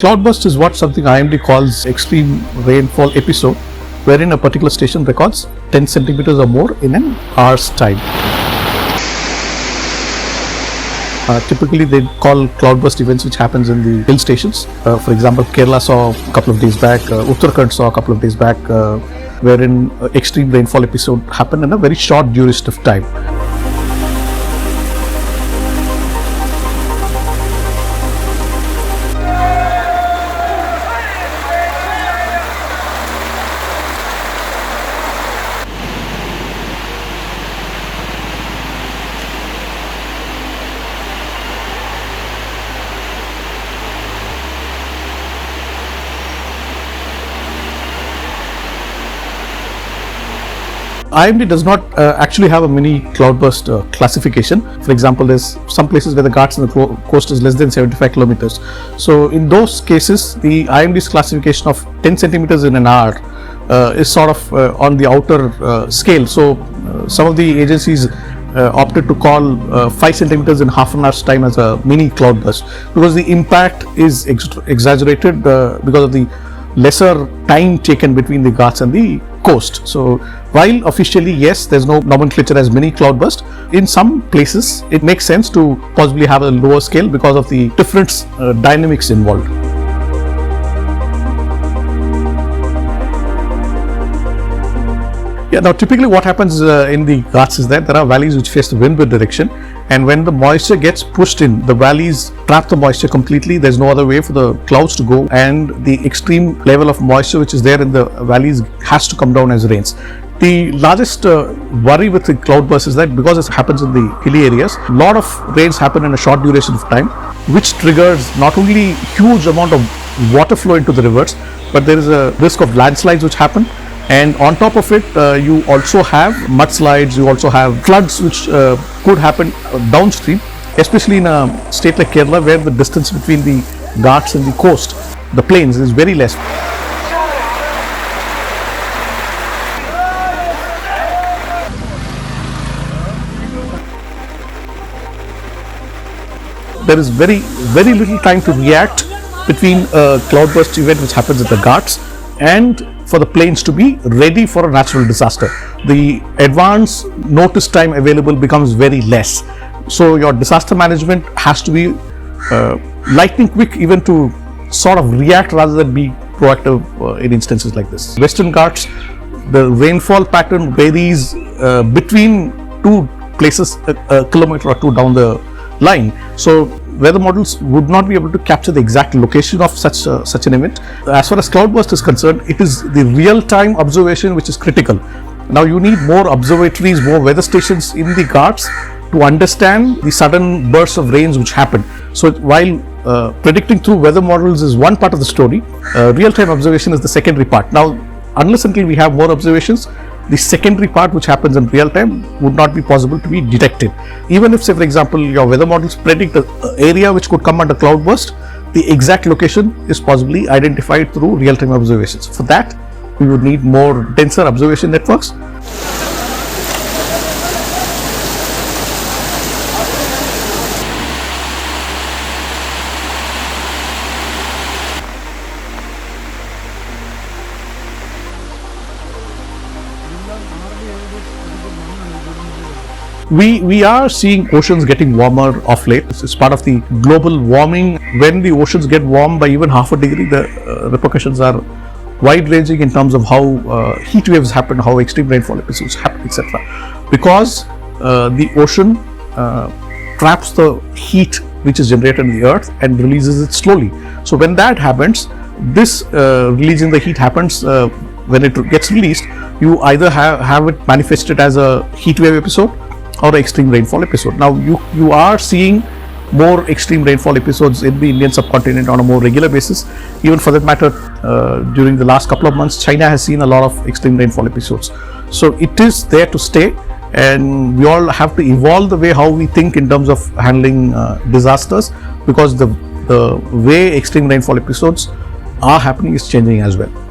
Cloudburst is what something IMD calls extreme rainfall episode, wherein a particular station records 10 centimeters or more in an hour's time. Typically they call cloudburst events which happens in the hill stations. For example, Kerala saw a couple of days back, Uttarakhand saw a couple of days back, wherein extreme rainfall episode happened in a very short duration of time. IMD does not actually have a mini cloudburst classification. For example, there's some places where the Ghats and the coast is less than 75 kilometers. So in those cases, the IMD's classification of 10 centimeters in an hour is sort of on the outer scale. So some of the agencies opted to call 5 centimeters in half an hour's time as a mini cloudburst because the impact is exaggerated because of the lesser time taken between the Ghats and the coast. So while officially yes, there's no nomenclature as mini cloudburst, in some places it makes sense to possibly have a lower scale because of the different dynamics involved. Yeah, now typically what happens in the Ghats is that there are valleys which face the windward direction, and when the moisture gets pushed in, the valleys trap the moisture completely. There's no other way for the clouds to go, and the extreme level of moisture which is there in the valleys has to come down as rains. The largest worry with the cloudburst is that because it happens in the hilly areas, a lot of rains happen in a short duration of time, which triggers not only huge amount of water flow into the rivers, but there is a risk of landslides which happen. And on top of it, you also have mudslides, you also have floods which could happen downstream, especially in a state like Kerala where the distance between the Ghats and the coast, the plains, is very less. There is very little time to react between a cloudburst event which happens at the Ghats and for the plains to be ready for a natural disaster. The advance notice time available becomes very less. So your disaster management has to be lightning quick even to sort of react rather than be proactive in instances like this. Western Ghats, the rainfall pattern varies between two places a kilometer or two down the line. So weather models would not be able to capture the exact location of such an event. As far as cloudburst is concerned, it is the real-time observation which is critical. Now you need more observatories, more weather stations in the Ghats to understand the sudden bursts of rains which happen. So while predicting through weather models is one part of the story, real-time observation is the secondary part. Now, unless until we have more observations, the secondary part which happens in real time would not be possible to be detected. Even if, say for example, your weather models predict the area which could come under cloudburst, the exact location is possibly identified through real-time observations. For that, we would need more denser observation networks. We are seeing oceans getting warmer of late. It's part of the global warming. When the oceans get warm by even half a degree, the repercussions are wide-ranging in terms of how heat waves happen, how extreme rainfall episodes happen, etc. Because the ocean traps the heat which is generated in the earth and releases it slowly. So when that happens, this releasing the heat happens when it gets released, you either have it manifested as a heat wave episode or extreme rainfall episode. Now you are seeing more extreme rainfall episodes in the Indian subcontinent on a more regular basis. Even for that matter, during the last couple of months, China has seen a lot of extreme rainfall episodes. So it is there to stay, and we all have to evolve the way how we think in terms of handling disasters, because the way extreme rainfall episodes are happening is changing as well.